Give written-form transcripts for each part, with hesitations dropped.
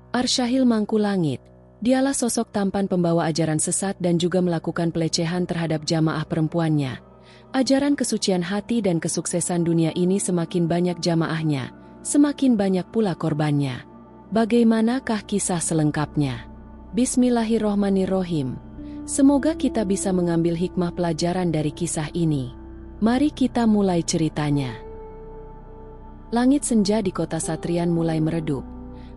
Arsyahil Mangkulangit, dialah sosok tampan pembawa ajaran sesat dan juga melakukan pelecehan terhadap jamaah perempuannya. Ajaran kesucian hati dan kesuksesan dunia ini semakin banyak jamaahnya, semakin banyak pula korbannya. Bagaimanakah kisah selengkapnya? Bismillahirrohmanirrohim. Semoga kita bisa mengambil hikmah pelajaran dari kisah ini. Mari kita mulai ceritanya. Langit senja di kota Satrian mulai meredup,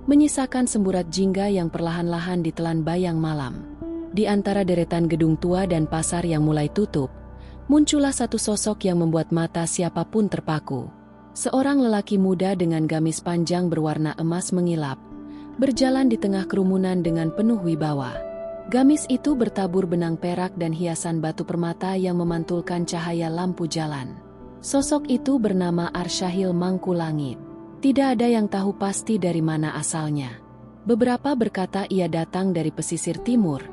menyisakan semburat jingga yang perlahan-lahan ditelan bayang malam. Di antara deretan gedung tua dan pasar yang mulai tutup, muncullah satu sosok yang membuat mata siapapun terpaku. Seorang lelaki muda dengan gamis panjang berwarna emas mengilap, berjalan di tengah kerumunan dengan penuh wibawa. Gamis itu bertabur benang perak dan hiasan batu permata yang memantulkan cahaya lampu jalan. Sosok itu bernama Arsyahil Mangkulangit. Tidak ada yang tahu pasti dari mana asalnya. Beberapa berkata ia datang dari pesisir timur,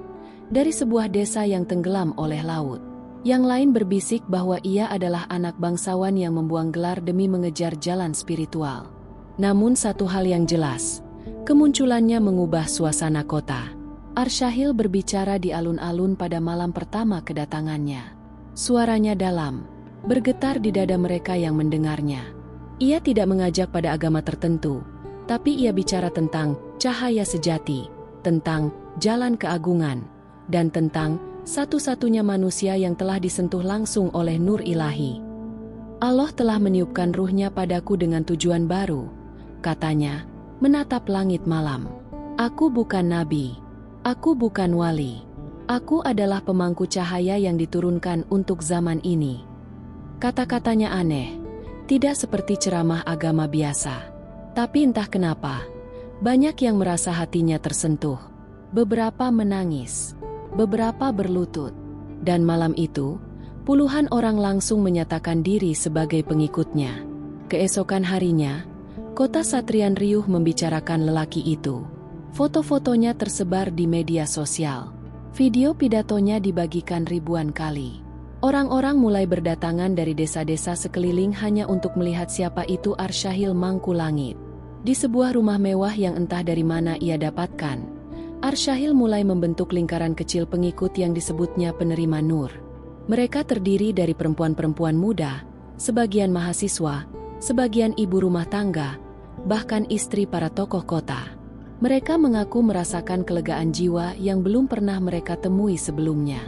dari sebuah desa yang tenggelam oleh laut. Yang lain berbisik bahwa ia adalah anak bangsawan yang membuang gelar demi mengejar jalan spiritual. Namun satu hal yang jelas, kemunculannya mengubah suasana kota. Arsyahil berbicara di alun-alun pada malam pertama kedatangannya. Suaranya dalam, bergetar di dada mereka yang mendengarnya. Ia tidak mengajak pada agama tertentu, tapi ia bicara tentang cahaya sejati, tentang jalan keagungan, dan tentang satu-satunya manusia yang telah disentuh langsung oleh nur ilahi. Allah telah meniupkan ruhnya padaku dengan tujuan baru, katanya, menatap langit malam. Aku bukan nabi. Aku bukan wali. Aku adalah pemangku cahaya yang diturunkan untuk zaman ini. Kata-katanya aneh, tidak seperti ceramah agama biasa. Tapi entah kenapa, banyak yang merasa hatinya tersentuh. Beberapa menangis, beberapa berlutut. Dan malam itu, puluhan orang langsung menyatakan diri sebagai pengikutnya. Keesokan harinya, kota Satrian riuh membicarakan lelaki itu. Foto-fotonya tersebar di media sosial. Video pidatonya dibagikan ribuan kali. Orang-orang mulai berdatangan dari desa-desa sekeliling hanya untuk melihat siapa itu Arsyahil Mangkulangit. Di sebuah rumah mewah yang entah dari mana ia dapatkan, Arsyahil mulai membentuk lingkaran kecil pengikut yang disebutnya penerima nur. Mereka terdiri dari perempuan-perempuan muda, sebagian mahasiswa, sebagian ibu rumah tangga, bahkan istri para tokoh kota. Mereka mengaku merasakan kelegaan jiwa yang belum pernah mereka temui sebelumnya.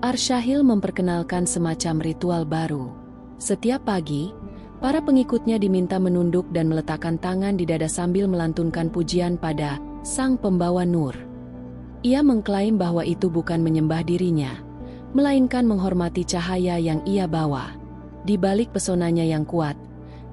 Arsyahil memperkenalkan semacam ritual baru. Setiap pagi, para pengikutnya diminta menunduk dan meletakkan tangan di dada sambil melantunkan pujian pada Sang Pembawa Nur. Ia mengklaim bahwa itu bukan menyembah dirinya, melainkan menghormati cahaya yang ia bawa. Di balik pesonanya yang kuat,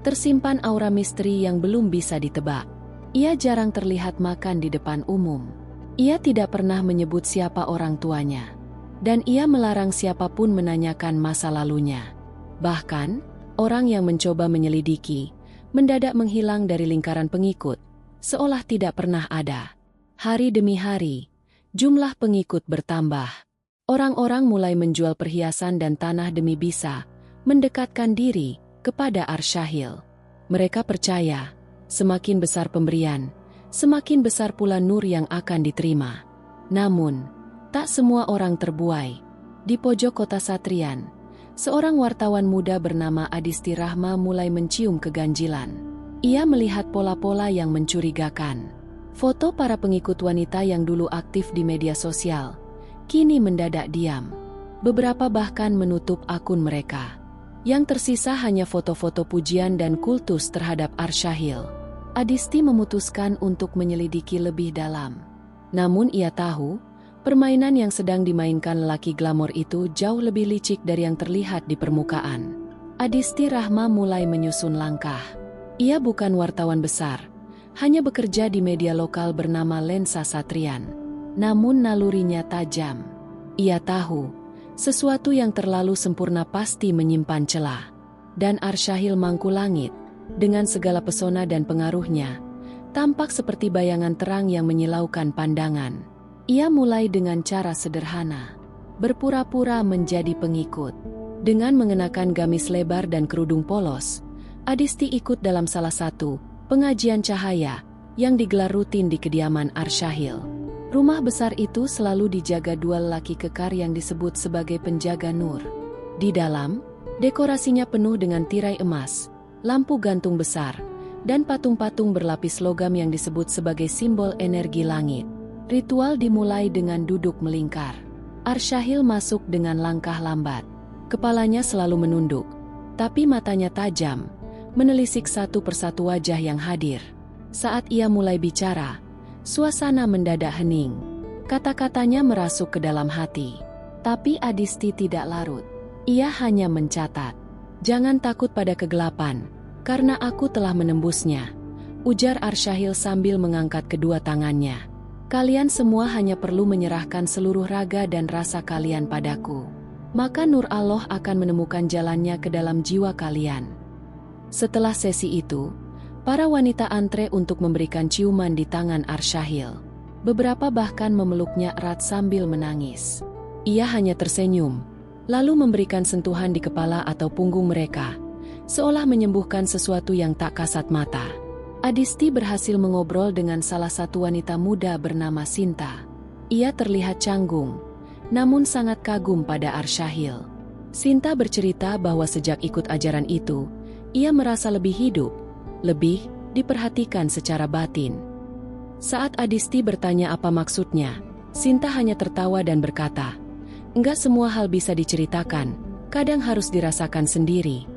tersimpan aura misteri yang belum bisa ditebak. Ia jarang terlihat makan di depan umum. Ia tidak pernah menyebut siapa orang tuanya. Dan ia melarang siapapun menanyakan masa lalunya. Bahkan, orang yang mencoba menyelidiki, mendadak menghilang dari lingkaran pengikut, seolah tidak pernah ada. Hari demi hari, jumlah pengikut bertambah. Orang-orang mulai menjual perhiasan dan tanah demi bisa mendekatkan diri kepada Arsyahil. Mereka percaya, semakin besar pemberian, semakin besar pula nur yang akan diterima. Namun, tak semua orang terbuai. Di pojok kota Satrian, seorang wartawan muda bernama Adisti Rahma mulai mencium keganjilan. Ia melihat pola-pola yang mencurigakan. Foto para pengikut wanita yang dulu aktif di media sosial, kini mendadak diam. Beberapa bahkan menutup akun mereka. Yang tersisa hanya foto-foto pujian dan kultus terhadap Arsyahil. Adisti memutuskan untuk menyelidiki lebih dalam. Namun ia tahu, permainan yang sedang dimainkan lelaki glamor itu jauh lebih licik dari yang terlihat di permukaan. Adisti Rahma mulai menyusun langkah. Ia bukan wartawan besar, hanya bekerja di media lokal bernama Lensa Satrian. Namun nalurinya tajam. Ia tahu, sesuatu yang terlalu sempurna pasti menyimpan celah. Dan Arsyahil Mangkulangit, dengan segala pesona dan pengaruhnya, tampak seperti bayangan terang yang menyilaukan pandangan. Ia mulai dengan cara sederhana, berpura-pura menjadi pengikut. Dengan mengenakan gamis lebar dan kerudung polos, Adisti ikut dalam salah satu pengajian cahaya yang digelar rutin di kediaman Arsyahil. Rumah besar itu selalu dijaga dua lelaki kekar yang disebut sebagai penjaga nur. Di dalam, dekorasinya penuh dengan tirai emas, lampu gantung besar, dan patung-patung berlapis logam yang disebut sebagai simbol energi langit. Ritual dimulai dengan duduk melingkar. Arsyahil masuk dengan langkah lambat. Kepalanya selalu menunduk, tapi matanya tajam, menelisik satu persatu wajah yang hadir. Saat ia mulai bicara, suasana mendadak hening. Kata-katanya merasuk ke dalam hati. Tapi Adisti tidak larut. Ia hanya mencatat. "Jangan takut pada kegelapan, karena aku telah menembusnya," ujar Arsyahil sambil mengangkat kedua tangannya. "Kalian semua hanya perlu menyerahkan seluruh raga dan rasa kalian padaku. Maka Nur Allah akan menemukan jalannya ke dalam jiwa kalian." Setelah sesi itu, para wanita antre untuk memberikan ciuman di tangan Arsyahil. Beberapa bahkan memeluknya erat sambil menangis. Ia hanya tersenyum, lalu memberikan sentuhan di kepala atau punggung mereka, seolah menyembuhkan sesuatu yang tak kasat mata. Adisti berhasil mengobrol dengan salah satu wanita muda bernama Sinta. Ia terlihat canggung, namun sangat kagum pada Arsyahil. Sinta bercerita bahwa sejak ikut ajaran itu, ia merasa lebih hidup, lebih diperhatikan secara batin. Saat Adisti bertanya apa maksudnya, Sinta hanya tertawa dan berkata, "Enggak semua hal bisa diceritakan, kadang harus dirasakan sendiri."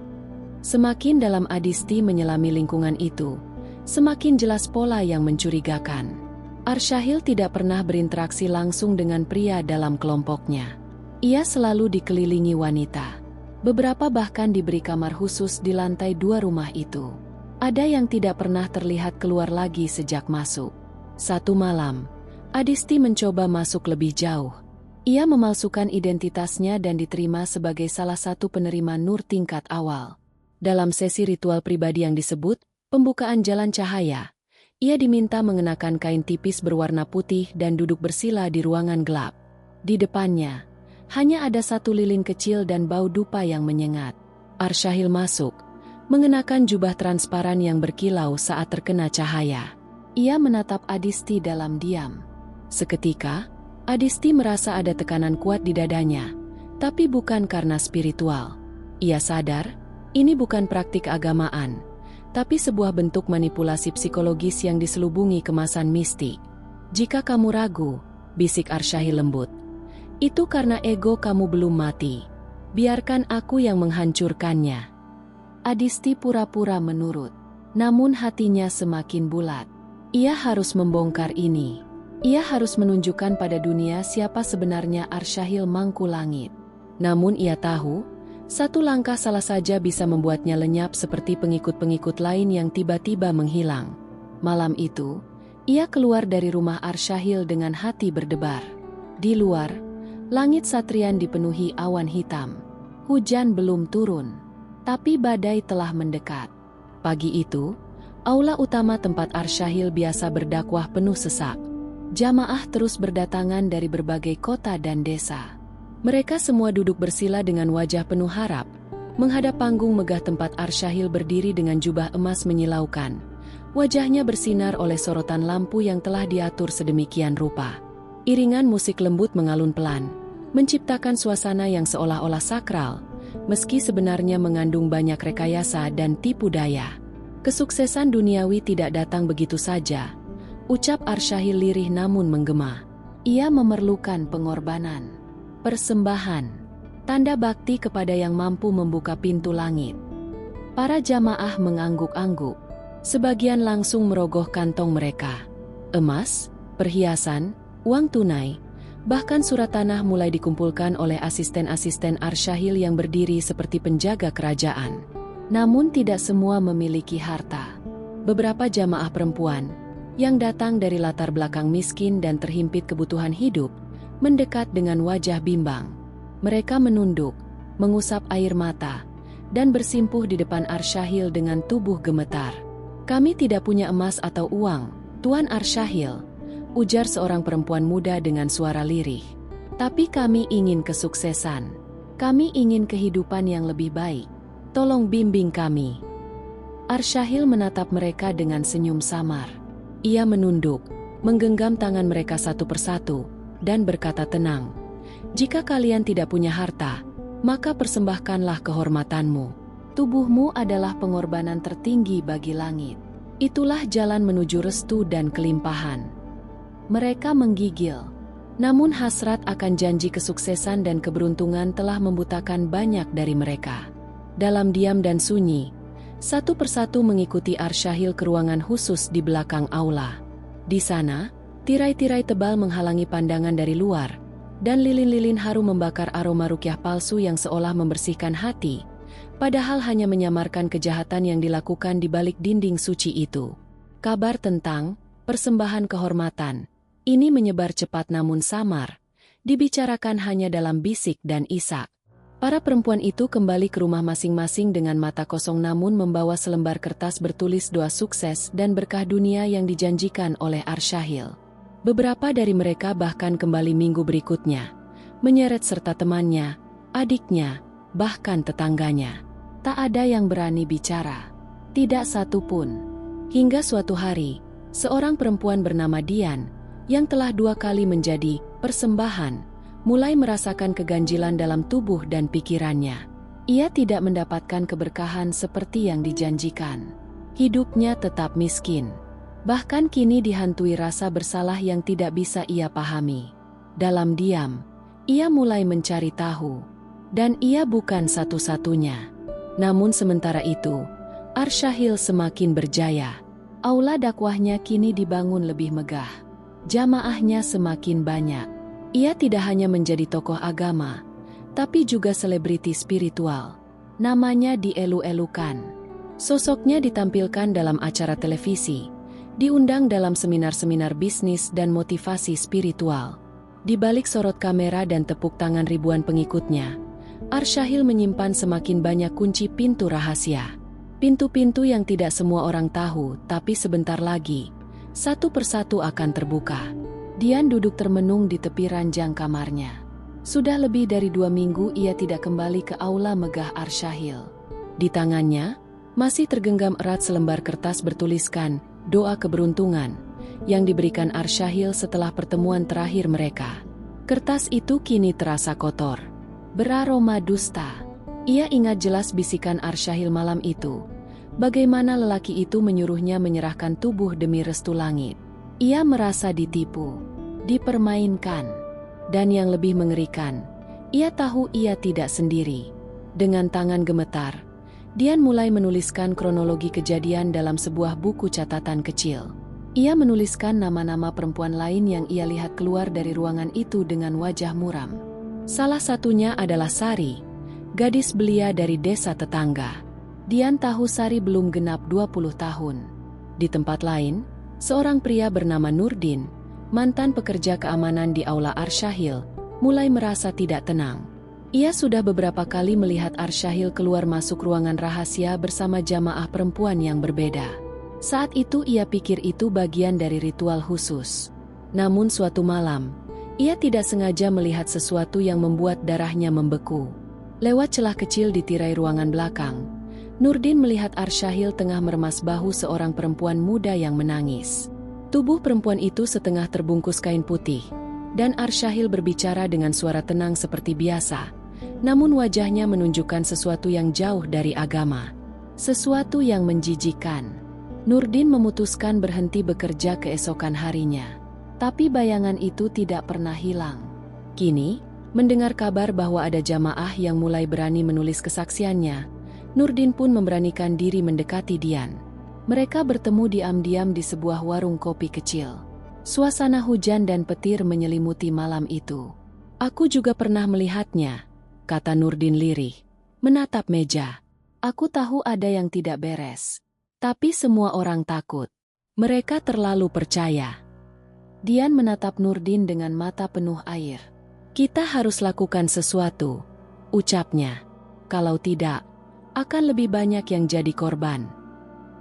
Semakin dalam Adisti menyelami lingkungan itu, semakin jelas pola yang mencurigakan. Arsyahil tidak pernah berinteraksi langsung dengan pria dalam kelompoknya. Ia selalu dikelilingi wanita. Beberapa bahkan diberi kamar khusus di lantai 2 rumah itu. Ada yang tidak pernah terlihat keluar lagi sejak masuk. Satu malam, Adisti mencoba masuk lebih jauh. Ia memalsukan identitasnya dan diterima sebagai salah satu penerima nur tingkat awal. Dalam sesi ritual pribadi yang disebut pembukaan jalan cahaya, ia diminta mengenakan kain tipis berwarna putih dan duduk bersila di ruangan gelap. Di depannya, hanya ada satu lilin kecil dan bau dupa yang menyengat. Arsyahil masuk, mengenakan jubah transparan yang berkilau saat terkena cahaya. Ia menatap Adisti dalam diam. Seketika, Adisti merasa ada tekanan kuat di dadanya, tapi bukan karena spiritual. Ia sadar, ini bukan praktik agamaan, tapi sebuah bentuk manipulasi psikologis yang diselubungi kemasan mistik. "Jika kamu ragu," bisik Arsyahil lembut, "itu karena ego kamu belum mati. Biarkan aku yang menghancurkannya." Adisti pura-pura menurut, namun hatinya semakin bulat. Ia harus membongkar ini. Ia harus menunjukkan pada dunia siapa sebenarnya Arsyahil Mangku Langit. Namun ia tahu, satu langkah salah saja bisa membuatnya lenyap seperti pengikut-pengikut lain yang tiba-tiba menghilang. Malam itu, ia keluar dari rumah Arsyahil dengan hati berdebar. Di luar, langit Satrian dipenuhi awan hitam. Hujan belum turun, tapi badai telah mendekat. Pagi itu, aula utama tempat Arsyahil biasa berdakwah penuh sesak. Jamaah terus berdatangan dari berbagai kota dan desa. Mereka semua duduk bersila dengan wajah penuh harap, menghadap panggung megah tempat Arsyahil berdiri dengan jubah emas menyilaukan. Wajahnya bersinar oleh sorotan lampu yang telah diatur sedemikian rupa. Iringan musik lembut mengalun pelan, menciptakan suasana yang seolah-olah sakral, meski sebenarnya mengandung banyak rekayasa dan tipu daya. Kesuksesan duniawi tidak datang begitu saja, ucap Arsyahil lirih namun menggema. Ia memerlukan pengorbanan, persembahan, tanda bakti kepada yang mampu membuka pintu langit. Para jamaah mengangguk-angguk, sebagian langsung merogoh kantong mereka. Emas, perhiasan, uang tunai, bahkan surat tanah mulai dikumpulkan oleh asisten-asisten Arsyahil yang berdiri seperti penjaga kerajaan. Namun tidak semua memiliki harta. Beberapa jamaah perempuan, yang datang dari latar belakang miskin dan terhimpit kebutuhan hidup, mendekat dengan wajah bimbang. Mereka menunduk, mengusap air mata, dan bersimpuh di depan Arsyahil dengan tubuh gemetar. "Kami tidak punya emas atau uang, Tuan Arsyahil," ujar seorang perempuan muda dengan suara lirih. "Tapi kami ingin kesuksesan. Kami ingin kehidupan yang lebih baik. Tolong bimbing kami." Arsyahil menatap mereka dengan senyum samar. Ia menunduk, menggenggam tangan mereka satu persatu, dan berkata tenang. Jika kalian tidak punya harta, maka persembahkanlah kehormatanmu. Tubuhmu adalah pengorbanan tertinggi bagi langit. Itulah jalan menuju restu dan kelimpahan. Mereka menggigil. Namun hasrat akan janji kesuksesan dan keberuntungan telah membutakan banyak dari mereka. Dalam diam dan sunyi, satu persatu mengikuti Arsyahil ke ruangan khusus di belakang aula. Di sana, tirai-tirai tebal menghalangi pandangan dari luar, dan lilin-lilin harum membakar aroma rukyah palsu yang seolah membersihkan hati, padahal hanya menyamarkan kejahatan yang dilakukan di balik dinding suci itu. Kabar tentang persembahan kehormatan ini menyebar cepat namun samar, dibicarakan hanya dalam bisik dan isak. Para perempuan itu kembali ke rumah masing-masing dengan mata kosong namun membawa selembar kertas bertulis doa sukses dan berkah dunia yang dijanjikan oleh Arsyahil. Beberapa dari mereka bahkan kembali minggu berikutnya, menyeret serta temannya, adiknya, bahkan tetangganya. Tak ada yang berani bicara. Tidak satu pun. Hingga suatu hari, seorang perempuan bernama Dian, yang telah 2 kali menjadi persembahan, mulai merasakan keganjilan dalam tubuh dan pikirannya. Ia tidak mendapatkan keberkahan seperti yang dijanjikan. Hidupnya tetap miskin. Bahkan kini dihantui rasa bersalah yang tidak bisa ia pahami. Dalam diam, ia mulai mencari tahu. Dan ia bukan satu-satunya. Namun sementara itu, Arsyahil semakin berjaya. Aula dakwahnya kini dibangun lebih megah. Jamaahnya semakin banyak. Ia tidak hanya menjadi tokoh agama, tapi juga selebriti spiritual. Namanya dielu-elukan. Sosoknya ditampilkan dalam acara televisi, diundang dalam seminar-seminar bisnis dan motivasi spiritual. Di balik sorot kamera dan tepuk tangan ribuan pengikutnya, Arsyahil menyimpan semakin banyak kunci pintu rahasia. Pintu-pintu yang tidak semua orang tahu, tapi sebentar lagi, satu persatu akan terbuka. Dian duduk termenung di tepi ranjang kamarnya. Sudah lebih dari 2 minggu ia tidak kembali ke aula megah Arsyahil. Di tangannya, masih tergenggam erat selembar kertas bertuliskan doa keberuntungan yang diberikan Arsyahil setelah pertemuan terakhir mereka. Kertas itu kini terasa kotor, beraroma dusta. Ia ingat jelas bisikan Arsyahil malam itu. Bagaimana lelaki itu menyuruhnya menyerahkan tubuh demi restu langit. Ia merasa ditipu, dipermainkan. Dan yang lebih mengerikan, ia tahu ia tidak sendiri. Dengan tangan gemetar, Dian mulai menuliskan kronologi kejadian dalam sebuah buku catatan kecil. Ia menuliskan nama-nama perempuan lain yang ia lihat keluar dari ruangan itu dengan wajah muram. Salah satunya adalah Sari, gadis belia dari desa tetangga. Dian tahu Sari belum genap 20 tahun. Di tempat lain, seorang pria bernama Nurdin, mantan pekerja keamanan di aula Arsyahil, mulai merasa tidak tenang. Ia sudah beberapa kali melihat Arsyahil keluar masuk ruangan rahasia bersama jamaah perempuan yang berbeda. Saat itu ia pikir itu bagian dari ritual khusus. Namun suatu malam, ia tidak sengaja melihat sesuatu yang membuat darahnya membeku. Lewat celah kecil di tirai ruangan belakang, Nurdin melihat Arsyahil tengah meremas bahu seorang perempuan muda yang menangis. Tubuh perempuan itu setengah terbungkus kain putih, dan Arsyahil berbicara dengan suara tenang seperti biasa, namun wajahnya menunjukkan sesuatu yang jauh dari agama. Sesuatu yang menjijikkan. Nurdin memutuskan berhenti bekerja keesokan harinya. Tapi bayangan itu tidak pernah hilang. Kini, mendengar kabar bahwa ada jamaah yang mulai berani menulis kesaksiannya, Nurdin pun memberanikan diri mendekati Dian. Mereka bertemu diam-diam di sebuah warung kopi kecil. Suasana hujan dan petir menyelimuti malam itu. Aku juga pernah melihatnya, kata Nurdin lirih, menatap meja. Aku tahu ada yang tidak beres. Tapi semua orang takut. Mereka terlalu percaya. Dian menatap Nurdin dengan mata penuh air. Kita harus lakukan sesuatu, ucapnya. Kalau tidak, akan lebih banyak yang jadi korban.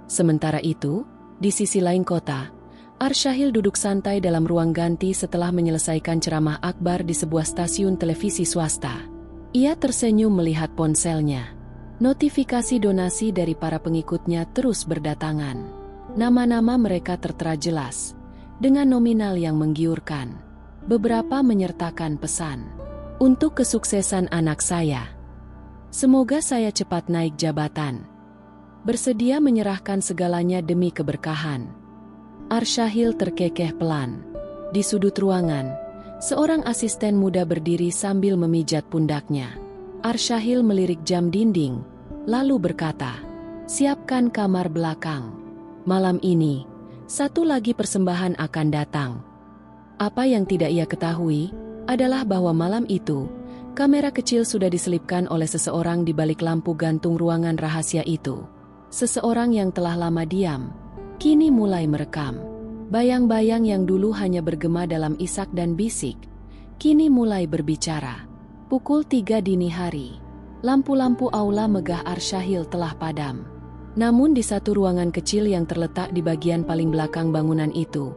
Sementara itu, di sisi lain kota, Arsyahil duduk santai dalam ruang ganti setelah menyelesaikan ceramah akbar di sebuah stasiun televisi swasta. Ia tersenyum melihat ponselnya. Notifikasi donasi dari para pengikutnya terus berdatangan. Nama-nama mereka tertera jelas, dengan nominal yang menggiurkan. Beberapa menyertakan pesan, "Untuk kesuksesan anak saya. Semoga saya cepat naik jabatan. Bersedia menyerahkan segalanya demi keberkahan." Arsyahil terkekeh pelan. Di sudut ruangan, seorang asisten muda berdiri sambil memijat pundaknya. Arsyahil melirik jam dinding, lalu berkata, "Siapkan kamar belakang. Malam ini, satu lagi persembahan akan datang." Apa yang tidak ia ketahui adalah bahwa malam itu, kamera kecil sudah diselipkan oleh seseorang di balik lampu gantung ruangan rahasia itu. Seseorang yang telah lama diam, kini mulai merekam. Bayang-bayang yang dulu hanya bergema dalam isak dan bisik, kini mulai berbicara. Pukul 3 dini hari, lampu-lampu aula megah Arsyahil telah padam. Namun di satu ruangan kecil yang terletak di bagian paling belakang bangunan itu,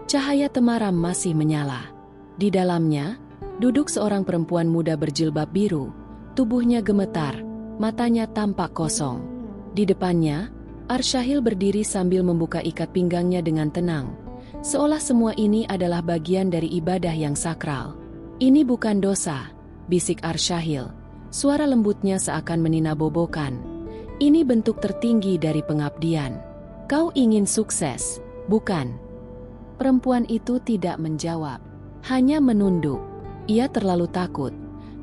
cahaya temaram masih menyala. Di dalamnya, duduk seorang perempuan muda berjilbab biru, tubuhnya gemetar, matanya tampak kosong. Di depannya, Arsyahil berdiri sambil membuka ikat pinggangnya dengan tenang, seolah semua ini adalah bagian dari ibadah yang sakral. "Ini bukan dosa," bisik Arsyahil, suara lembutnya seakan meninabobokan. "Ini bentuk tertinggi dari pengabdian. Kau ingin sukses, bukan?" Perempuan itu tidak menjawab, hanya menunduk. Ia terlalu takut,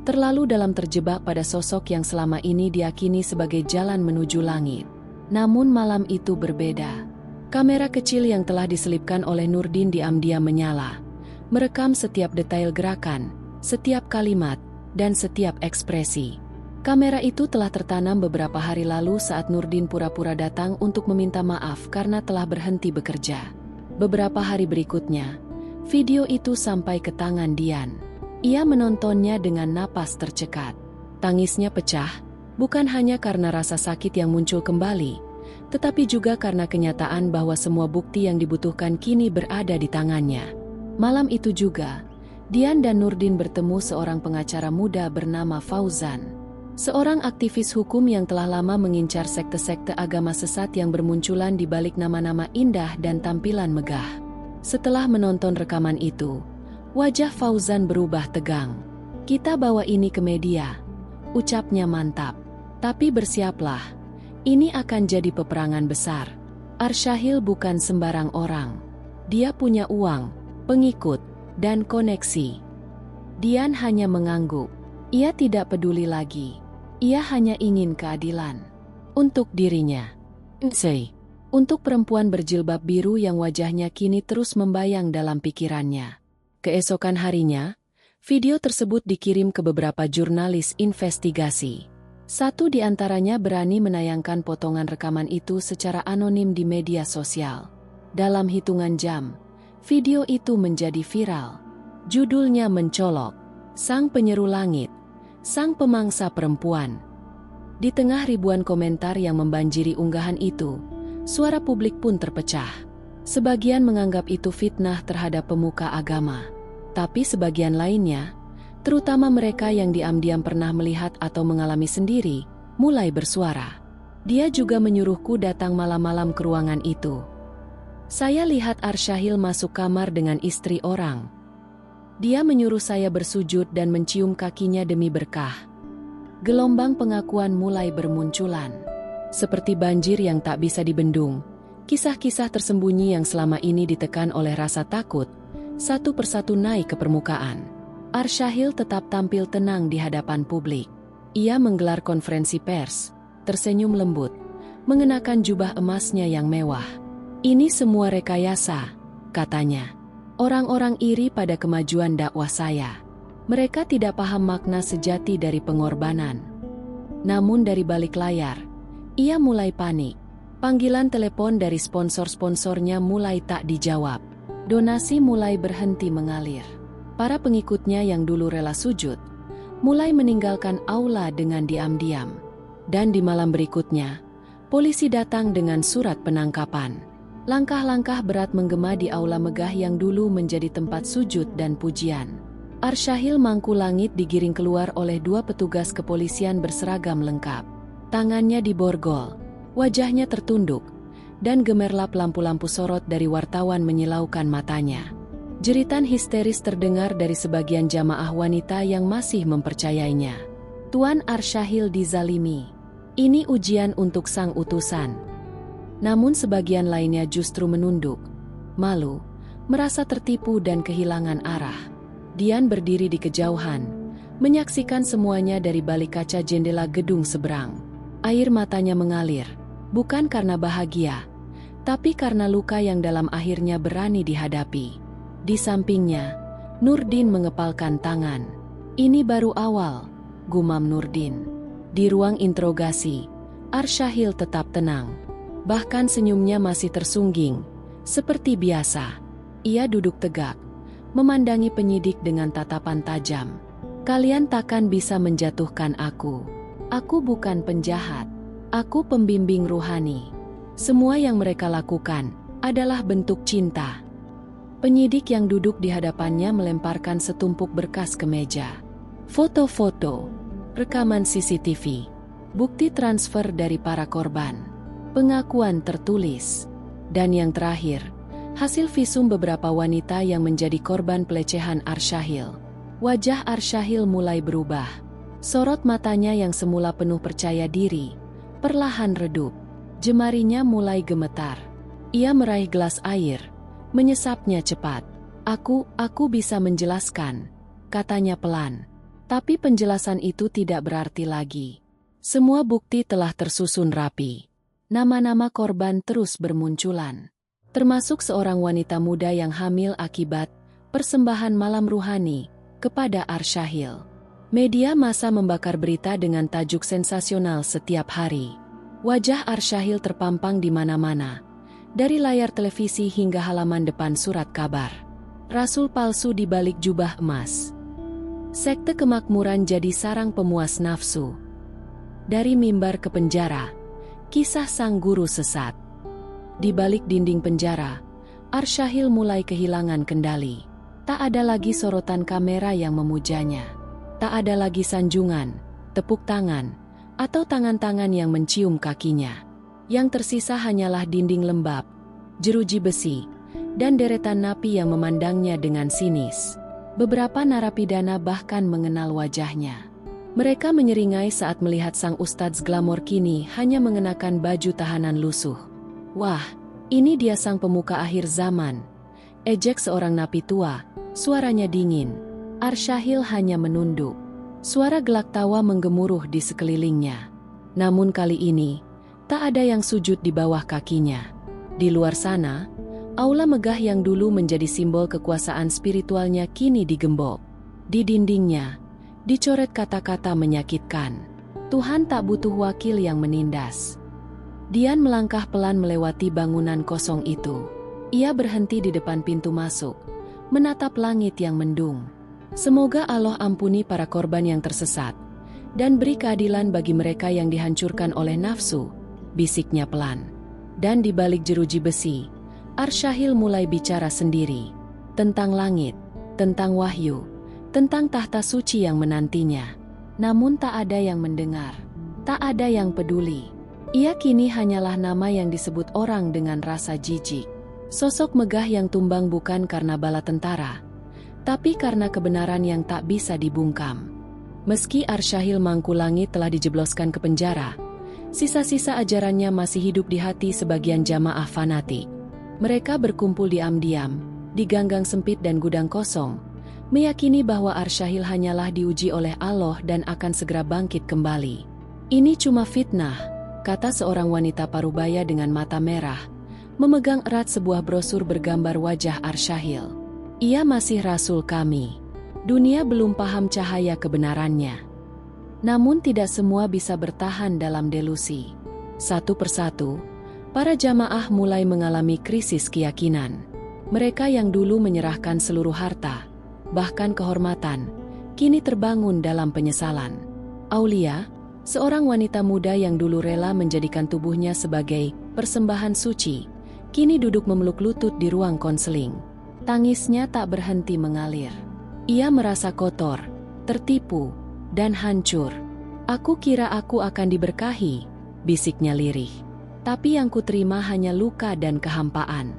terlalu dalam terjebak pada sosok yang selama ini diyakini sebagai jalan menuju langit. Namun malam itu berbeda. Kamera kecil yang telah diselipkan oleh Nurdin diam-diam menyala, merekam setiap detail gerakan, setiap kalimat, dan setiap ekspresi. Kamera itu telah tertanam beberapa hari lalu saat Nurdin pura-pura datang untuk meminta maaf karena telah berhenti bekerja. Beberapa hari berikutnya, video itu sampai ke tangan Dian. Ia menontonnya dengan napas tercekat. Tangisnya pecah, bukan hanya karena rasa sakit yang muncul kembali, tetapi juga karena kenyataan bahwa semua bukti yang dibutuhkan kini berada di tangannya. Malam itu juga, Dian dan Nurdin bertemu seorang pengacara muda bernama Fauzan. Seorang aktivis hukum yang telah lama mengincar sekte-sekte agama sesat yang bermunculan di balik nama-nama indah dan tampilan megah. Setelah menonton rekaman itu, wajah Fauzan berubah tegang. "Kita bawa ini ke media," ucapnya mantap. "Tapi bersiaplah, ini akan jadi peperangan besar." Arsyahil bukan sembarang orang. Dia punya uang, pengikut, dan koneksi. Dian hanya mengangguk. Ia tidak peduli lagi. Ia hanya ingin keadilan. Untuk dirinya. Untuk perempuan berjilbab biru yang wajahnya kini terus membayang dalam pikirannya. Keesokan harinya, video tersebut dikirim ke beberapa jurnalis investigasi. Satu di antaranya berani menayangkan potongan rekaman itu secara anonim di media sosial. Dalam hitungan jam, video itu menjadi viral. Judulnya mencolok, "Sang Penyeru Langit, Sang Pemangsa Perempuan." Di tengah ribuan komentar yang membanjiri unggahan itu, suara publik pun terpecah. Sebagian menganggap itu fitnah terhadap pemuka agama. Tapi sebagian lainnya, terutama mereka yang diam-diam pernah melihat atau mengalami sendiri, mulai bersuara. Dia juga menyuruhku datang malam-malam ke ruangan itu. Saya lihat Arsyahil masuk kamar dengan istri orang. Dia menyuruh saya bersujud dan mencium kakinya demi berkah. Gelombang pengakuan mulai bermunculan. Seperti banjir yang tak bisa dibendung, kisah-kisah tersembunyi yang selama ini ditekan oleh rasa takut, satu persatu naik ke permukaan. Arsyahil tetap tampil tenang di hadapan publik. Ia menggelar konferensi pers, tersenyum lembut, mengenakan jubah emasnya yang mewah. "Ini semua rekayasa," katanya. "Orang-orang iri pada kemajuan dakwah saya. Mereka tidak paham makna sejati dari pengorbanan." Namun dari balik layar, ia mulai panik. Panggilan telepon dari sponsor-sponsornya mulai tak dijawab. Donasi mulai berhenti mengalir. Para pengikutnya yang dulu rela sujud, mulai meninggalkan aula dengan diam-diam. Dan di malam berikutnya, polisi datang dengan surat penangkapan. Langkah-langkah berat menggema di aula megah yang dulu menjadi tempat sujud dan pujian. Arsyahil mangku langit digiring keluar oleh dua petugas kepolisian berseragam lengkap. Tangannya diborgol, wajahnya tertunduk, dan gemerlap lampu-lampu sorot dari wartawan menyilaukan matanya. Jeritan histeris terdengar dari sebagian jamaah wanita yang masih mempercayainya. Tuan Arsyahil dizalimi. Ini ujian untuk sang utusan. Namun sebagian lainnya justru menunduk, malu, merasa tertipu dan kehilangan arah. Dian berdiri di kejauhan, menyaksikan semuanya dari balik kaca jendela gedung seberang. Air matanya mengalir, bukan karena bahagia, tapi karena luka yang dalam akhirnya berani dihadapi. Di sampingnya, Nurdin mengepalkan tangan. Ini baru awal, gumam Nurdin. Di ruang interogasi, Arsyahil tetap tenang. Bahkan senyumnya masih tersungging, seperti biasa. Ia duduk tegak, memandangi penyidik dengan tatapan tajam. Kalian takkan bisa menjatuhkan aku. Aku bukan penjahat. Aku pembimbing ruhani. Semua yang mereka lakukan adalah bentuk cinta. Penyidik yang duduk di hadapannya melemparkan setumpuk berkas ke meja. Foto-foto, rekaman CCTV, bukti transfer dari para korban, pengakuan tertulis, dan yang terakhir, hasil visum beberapa wanita yang menjadi korban pelecehan Arsyahil. Wajah Arsyahil mulai berubah. Sorot matanya yang semula penuh percaya diri, perlahan redup. Jemarinya mulai gemetar. Ia meraih gelas air, menyesapnya cepat. Aku bisa menjelaskan, katanya pelan. Tapi penjelasan itu tidak berarti lagi. Semua bukti telah tersusun rapi. Nama-nama korban terus bermunculan. Termasuk seorang wanita muda yang hamil akibat persembahan malam ruhani kepada Arsyahil. Media massa membakar berita dengan tajuk sensasional setiap hari. Wajah Arsyahil terpampang di mana-mana, dari layar televisi hingga halaman depan surat kabar. Rasul palsu di balik jubah emas. Sekte kemakmuran jadi sarang pemuas nafsu. Dari mimbar ke penjara, kisah sang guru sesat. Di balik dinding penjara, Arsyahil mulai kehilangan kendali. Tak ada lagi sorotan kamera yang memujanya. Tak ada lagi sanjungan, tepuk tangan, atau tangan-tangan yang mencium kakinya. Yang tersisa hanyalah dinding lembab, jeruji besi, dan deretan napi yang memandangnya dengan sinis. Beberapa narapidana bahkan mengenal wajahnya. Mereka menyeringai saat melihat sang ustadz glamor kini hanya mengenakan baju tahanan lusuh. Wah, ini dia sang pemuka akhir zaman. Ejek seorang napi tua, suaranya dingin. Arsyahil hanya menunduk. Suara gelak tawa menggemuruh di sekelilingnya. Namun kali ini, tak ada yang sujud di bawah kakinya. Di luar sana, aula megah yang dulu menjadi simbol kekuasaan spiritualnya kini digembok. Di dindingnya, dicoret kata-kata menyakitkan. Tuhan tak butuh wakil yang menindas. Dian melangkah pelan melewati bangunan kosong itu. Ia berhenti di depan pintu masuk, menatap langit yang mendung. Semoga Allah ampuni para korban yang tersesat, dan beri keadilan bagi mereka yang dihancurkan oleh nafsu, bisiknya pelan. Dan di balik jeruji besi, Arsyahil mulai bicara sendiri, tentang langit, tentang wahyu, tentang tahta suci yang menantinya. Namun tak ada yang mendengar, tak ada yang peduli. Ia kini hanyalah nama yang disebut orang dengan rasa jijik. Sosok megah yang tumbang bukan karena bala tentara, tapi karena kebenaran yang tak bisa dibungkam. Meski Arsyahil Mangkulangi telah dijebloskan ke penjara, sisa-sisa ajarannya masih hidup di hati sebagian jamaah fanatik. Mereka berkumpul diam-diam, di ganggang sempit dan gudang kosong, meyakini bahwa Arsyahil hanyalah diuji oleh Allah dan akan segera bangkit kembali. Ini cuma fitnah, kata seorang wanita parubaya dengan mata merah, memegang erat sebuah brosur bergambar wajah Arsyahil. Ia masih rasul kami. Dunia belum paham cahaya kebenarannya. Namun tidak semua bisa bertahan dalam delusi. Satu persatu, para jamaah mulai mengalami krisis keyakinan. Mereka yang dulu menyerahkan seluruh harta, bahkan kehormatan, kini terbangun dalam penyesalan. Aulia, seorang wanita muda yang dulu rela menjadikan tubuhnya sebagai persembahan suci, kini duduk memeluk lutut di ruang konseling. Tangisnya tak berhenti mengalir. Ia merasa kotor, tertipu, dan hancur. Aku kira aku akan diberkahi, bisiknya lirih. Tapi yang kuterima hanya luka dan kehampaan.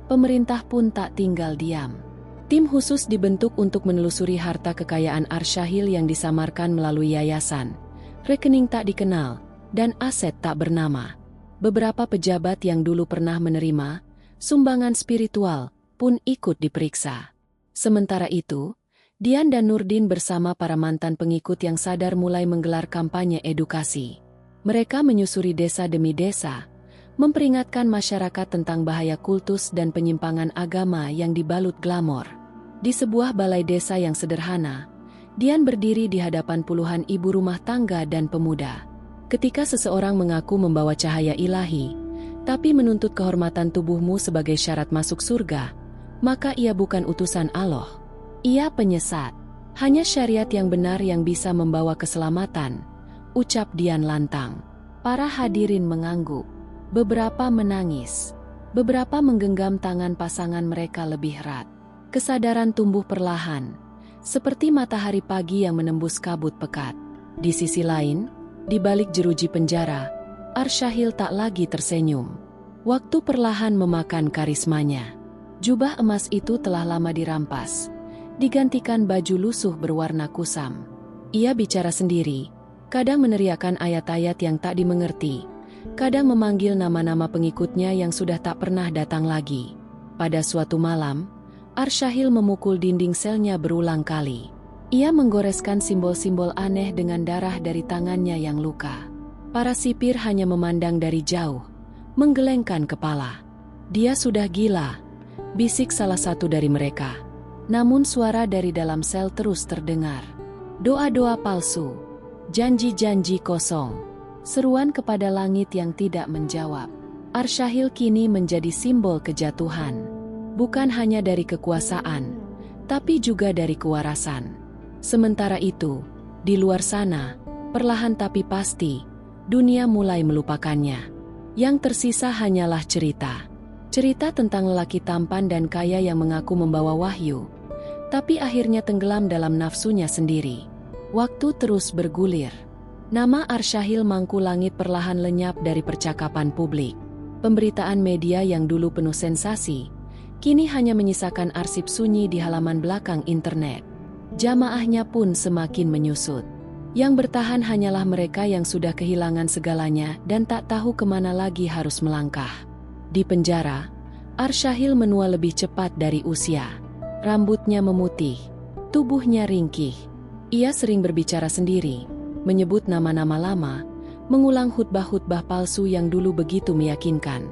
Pemerintah pun tak tinggal diam. Tim khusus dibentuk untuk menelusuri harta kekayaan Arsyahil yang disamarkan melalui yayasan, rekening tak dikenal, dan aset tak bernama. Beberapa pejabat yang dulu pernah menerima sumbangan spiritual pun ikut diperiksa. Sementara itu, Dian dan Nurdin bersama para mantan pengikut yang sadar mulai menggelar kampanye edukasi. Mereka menyusuri desa demi desa, memperingatkan masyarakat tentang bahaya kultus dan penyimpangan agama yang dibalut glamor. Di sebuah balai desa yang sederhana, Dian berdiri di hadapan puluhan ibu rumah tangga dan pemuda. Ketika seseorang mengaku membawa cahaya ilahi, tapi menuntut kehormatan tubuhmu sebagai syarat masuk surga, maka ia bukan utusan Allah. Ia penyesat. Hanya syariat yang benar yang bisa membawa keselamatan, ucap Dian lantang. Para hadirin mengangguk. Beberapa menangis. Beberapa menggenggam tangan pasangan mereka lebih erat. Kesadaran tumbuh perlahan, seperti matahari pagi yang menembus kabut pekat. Di sisi lain, di balik jeruji penjara, Arsyahil tak lagi tersenyum. Waktu perlahan memakan karismanya. Jubah emas itu telah lama dirampas, digantikan baju lusuh berwarna kusam. Ia bicara sendiri, kadang meneriakkan ayat-ayat yang tak dimengerti, kadang memanggil nama-nama pengikutnya yang sudah tak pernah datang lagi. Pada suatu malam, Arsyahil memukul dinding selnya berulang kali. Ia menggoreskan simbol-simbol aneh dengan darah dari tangannya yang luka. Para sipir hanya memandang dari jauh, menggelengkan kepala. Dia sudah gila, bisik salah satu dari mereka. Namun suara dari dalam sel terus terdengar. Doa-doa palsu, janji-janji kosong, seruan kepada langit yang tidak menjawab. Arsyahil kini menjadi simbol kejatuhan. Bukan hanya dari kekuasaan, tapi juga dari kewarasan. Sementara itu, di luar sana, perlahan tapi pasti, dunia mulai melupakannya. Yang tersisa hanyalah cerita. Cerita tentang lelaki tampan dan kaya yang mengaku membawa wahyu, tapi akhirnya tenggelam dalam nafsunya sendiri. Waktu terus bergulir. Nama Arsyahil Mangku Langit perlahan lenyap dari percakapan publik. Pemberitaan media yang dulu penuh sensasi, kini hanya menyisakan arsip sunyi di halaman belakang internet. Jamaahnya pun semakin menyusut. Yang bertahan hanyalah mereka yang sudah kehilangan segalanya dan tak tahu kemana lagi harus melangkah. Di penjara, Arsyahil menua lebih cepat dari usia. Rambutnya memutih, tubuhnya ringkih. Ia sering berbicara sendiri, menyebut nama-nama lama, mengulang khutbah-khutbah palsu yang dulu begitu meyakinkan.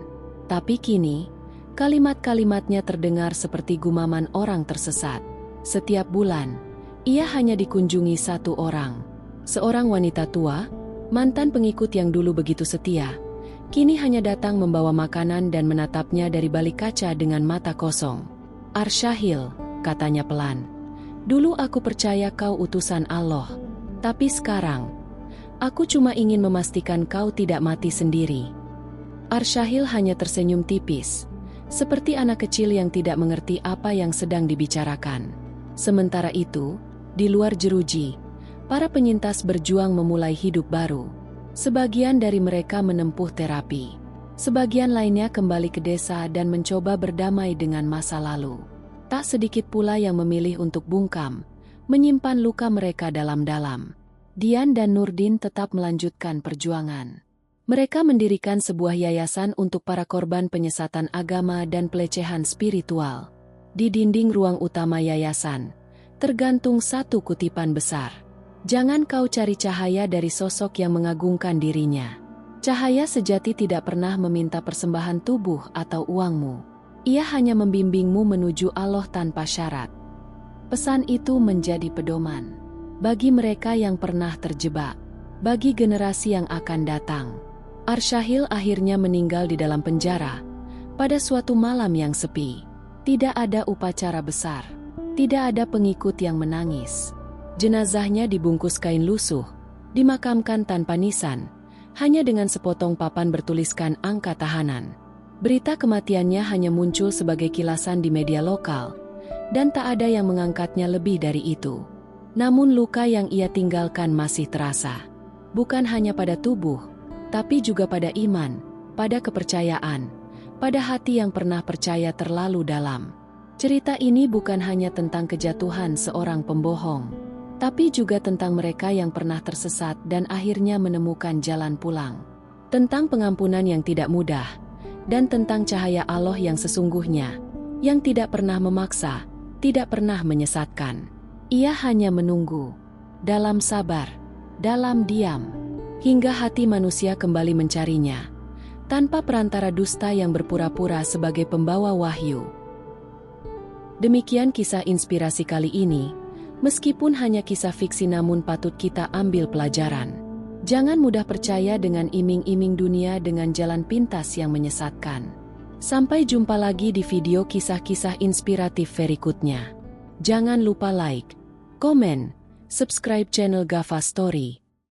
Tapi kini, kalimat-kalimatnya terdengar seperti gumaman orang tersesat. Setiap bulan, ia hanya dikunjungi satu orang. Seorang wanita tua, mantan pengikut yang dulu begitu setia, kini hanya datang membawa makanan dan menatapnya dari balik kaca dengan mata kosong. Arsyahil, katanya pelan, dulu aku percaya kau utusan Allah. Tapi sekarang, aku cuma ingin memastikan kau tidak mati sendiri. Arsyahil hanya tersenyum tipis, seperti anak kecil yang tidak mengerti apa yang sedang dibicarakan. Sementara itu, di luar jeruji, para penyintas berjuang memulai hidup baru. Sebagian dari mereka menempuh terapi. Sebagian lainnya kembali ke desa dan mencoba berdamai dengan masa lalu. Tak sedikit pula yang memilih untuk bungkam, menyimpan luka mereka dalam-dalam. Dian dan Nurdin tetap melanjutkan perjuangan. Mereka mendirikan sebuah yayasan untuk para korban penyesatan agama dan pelecehan spiritual. Di dinding ruang utama yayasan, tergantung satu kutipan besar. Jangan kau cari cahaya dari sosok yang mengagungkan dirinya. Cahaya sejati tidak pernah meminta persembahan tubuh atau uangmu. Ia hanya membimbingmu menuju Allah tanpa syarat. Pesan itu menjadi pedoman bagi mereka yang pernah terjebak, bagi generasi yang akan datang. Arsyahil akhirnya meninggal di dalam penjara pada suatu malam yang sepi. Tidak ada upacara besar, tidak ada pengikut yang menangis. Jenazahnya dibungkus kain lusuh, dimakamkan tanpa nisan, hanya dengan sepotong papan bertuliskan angka tahanan. Berita kematiannya hanya muncul sebagai kilasan di media lokal, dan tak ada yang mengangkatnya lebih dari itu. Namun luka yang ia tinggalkan masih terasa, bukan hanya pada tubuh, tapi juga pada iman, pada kepercayaan, pada hati yang pernah percaya terlalu dalam. Cerita ini bukan hanya tentang kejatuhan seorang pembohong, tapi juga tentang mereka yang pernah tersesat dan akhirnya menemukan jalan pulang. Tentang pengampunan yang tidak mudah, dan tentang cahaya Allah yang sesungguhnya, yang tidak pernah memaksa, tidak pernah menyesatkan. Ia hanya menunggu, dalam sabar, dalam diam, hingga hati manusia kembali mencarinya, tanpa perantara dusta yang berpura-pura sebagai pembawa wahyu. Demikian kisah inspirasi kali ini, meskipun hanya kisah fiksi namun patut kita ambil pelajaran. Jangan mudah percaya dengan iming-iming dunia dengan jalan pintas yang menyesatkan. Sampai jumpa lagi di video kisah-kisah inspiratif berikutnya. Jangan lupa like, komen, subscribe channel Gava Story.